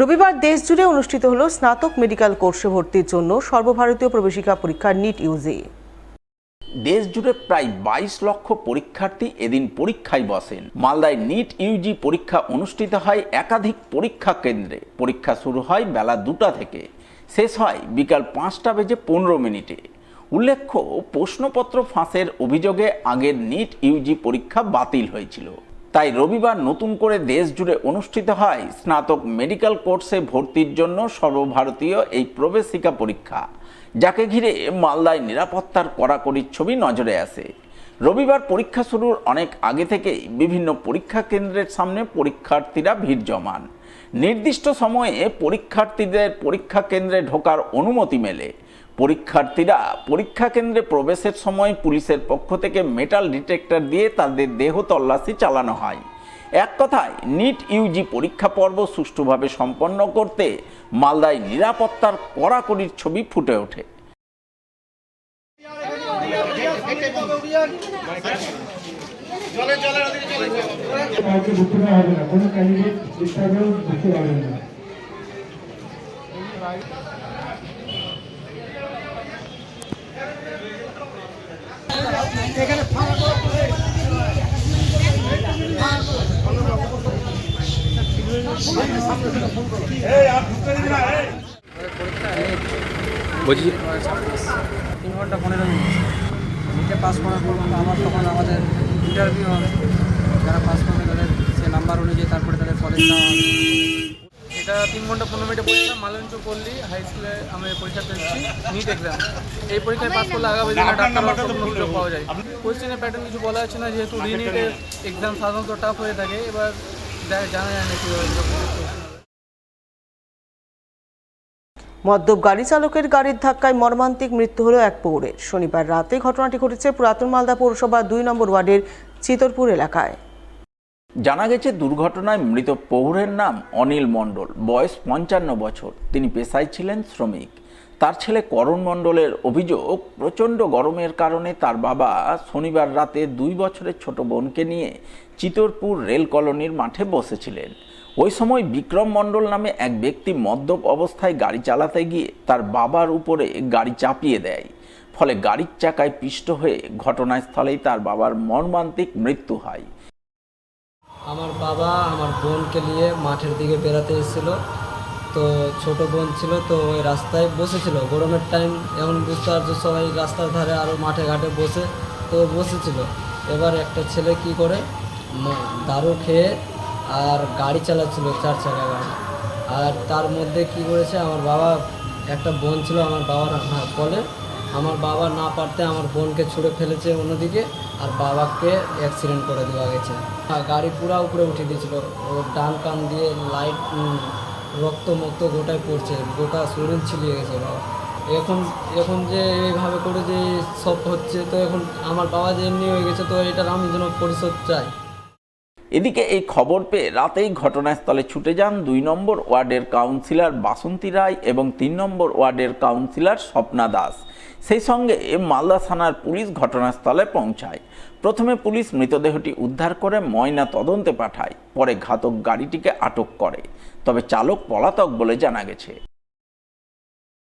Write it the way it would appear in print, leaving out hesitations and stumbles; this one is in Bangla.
রবিবার দেশজুড়ে অনুষ্ঠিত হলো স্নাতক মেডিকেল কোর্সে ভর্তির জন্য সর্বভারতীয় প্রবেশিকা পরীক্ষা নিট ইউজি। দেশজুড়ে প্রায় 22 লক্ষ পরীক্ষার্থী এদিন পরীক্ষায় বসেন। মালদায় নিট ইউজি পরীক্ষা অনুষ্ঠিত হয় একাধিক পরীক্ষা কেন্দ্রে। পরীক্ষা শুরু হয় বেলা 2টা থেকে, শেষ হয় বিকাল 5:15। উল্লেখ্য, প্রশ্নপত্র ফাঁসের অভিযোগে আগের নিট ইউজি পরীক্ষা বাতিল হয়েছিল। তাই রবিবার নতুন করে দেশজুড়ে অনুষ্ঠিত হয় স্নাতক মেডিকেল কোর্সে ভর্তির জন্য সর্বভারতীয় এই প্রবেশিকা পরীক্ষা, যাকে ঘিরে মালদায় নিরাপত্তার কড়াকড়ির ছবি নজরে আসে। রবিবার পরীক্ষা শুরুর অনেক আগে থেকেই বিভিন্ন পরীক্ষা কেন্দ্রের সামনে পরীক্ষার্থীরা ভিড় জমান। নির্দিষ্ট সময়ে পরীক্ষার্থীদের পরীক্ষা কেন্দ্রে ঢোকার অনুমতি মেলে। পরীক্ষার্থীরা পরীক্ষা কেন্দ্রে প্রবেশের সময় পুলিশের পক্ষ থেকে মেটাল ডিটেক্টর দিয়ে তাদের দেহ তল্লাশি চালানো হয়। এক কথায়, নিট ইউজি পরীক্ষা পর্ব সুষ্ঠুভাবে সম্পন্ন করতে মালদায় নিরাপত্তার কড়াকড়ির ছবি ফুটে ওঠে। বলছি 3 ঘন্টা 15 মিনিট নিটে পাস করার পর তখন আমাদের ইন্টারভিউ হবে। যারা পাস করবে তাদের সে নাম্বার অনুযায়ী তারপরে তাদের কলেজ যাওয়া হবে। এটা 3 ঘন্টা 15 মিনিটে পরীক্ষা। মালঞ্চ পল্লী হাই স্কুলে আমি পরীক্ষা দিচ্ছি নিট এক্সাম। এই পরীক্ষায় পাস করলে আগামী দিনে ডাক্তার হওয়ার সুযোগ পাওয়া যায়। কোয়েশ্চেনের প্যাটার্ন কিছু বলা যাচ্ছে না, যেহেতু রিনিটের এক্সাম সাধারণত টাফ হয়ে থাকে। এবার জানা যায় না কীভাবে। মদ্যপ গাড়ি চালকের গাড়ির ধাক্কায় মর্মান্তিক মৃত্যু হলো এক পৌরের। শনিবার রাতে ঘটনাটি ঘটেছে পুরাতন মালদা পৌরসভা 2 নম্বর ওয়ার্ডের চিতরপুর এলাকায়। জানা গেছে, দুর্ঘটনায় মৃত পৌরের নাম অনিল মণ্ডল, বয়স 55 বছর। তিনি পেশায় ছিলেন শ্রমিক। তার ছেলে করণ মণ্ডলের অভিযোগ, প্রচণ্ড গরমের কারণে তার বাবা শনিবার রাতে 2 বছরের ছোট বোনকে নিয়ে চিতরপুর রেল কলোনির মাঠে বসেছিলেন। ওই সময় বিক্রম মণ্ডল নামে এক ব্যক্তি মদ্যপ অবস্থায় গাড়ি চালাতে গিয়ে তার বাবার উপরে গাড়ি চাপিয়ে দেয়। ফলে গাড়ির চাকায় পিষ্ট হয়ে ঘটনাস্থলেই তার বাবার মর্মান্তিক মৃত্যু হয়। আমার বাবা আমার বোনকে নিয়ে মাঠের দিকে বেড়াতে এসেছিল। তো ছোট বোন ছিল, তো ওই রাস্তায় বসেছিল। গরমের টাইম, এখন বুঝতে পারছো সবাই রাস্তার ধারে আরও মাঠে ঘাটে বসেছিল। এবার একটা ছেলে কি করে দারু খেয়ে আর গাড়ি চালাচ্ছিল, 4 চাকা গাড়ি। আর তার মধ্যে কি করেছে, আমার বাবা একটা বোন ছিল আমার বাবার কোলে। আমার বাবা না পারতে আমার বোনকে ছুঁড়ে ফেলেছে অন্যদিকে, আর বাবাকে অ্যাক্সিডেন্ট করে দেওয়া গেছে। গাড়ি পুরা উপরে উঠে দিয়েছিল। ও ডান কান দিয়ে লাইট রক্ত গোটায় পড়ছে, গোটা শরীর ছিলিয়ে গেছে বাবা। এখন যে এইভাবে করে যে সব হচ্ছে, তো এখন আমার বাবা যে এমনি হয়ে গেছে, তো এটার আমি যেন পরিশোধ চাই। এদিকে এই খবর পেয়ে রাতেই ঘটনাস্থলে ছুটে যান 2 নম্বর ওয়ার্ডের কাউন্সিলর বাসন্তী রায় এবং 3 নম্বর ওয়ার্ডের কাউন্সিলর স্বপ্না দাস। সেই সঙ্গে মালদা থানার পুলিশ ঘটনাস্থলে পৌঁছায়। প্রথমে পুলিশ মৃতদেহটি উদ্ধার করে ময়না তদন্তে পাঠায়, পরে ঘাতক গাড়িটিকে আটক করে। তবে চালক পলাতক বলে জানা গেছে।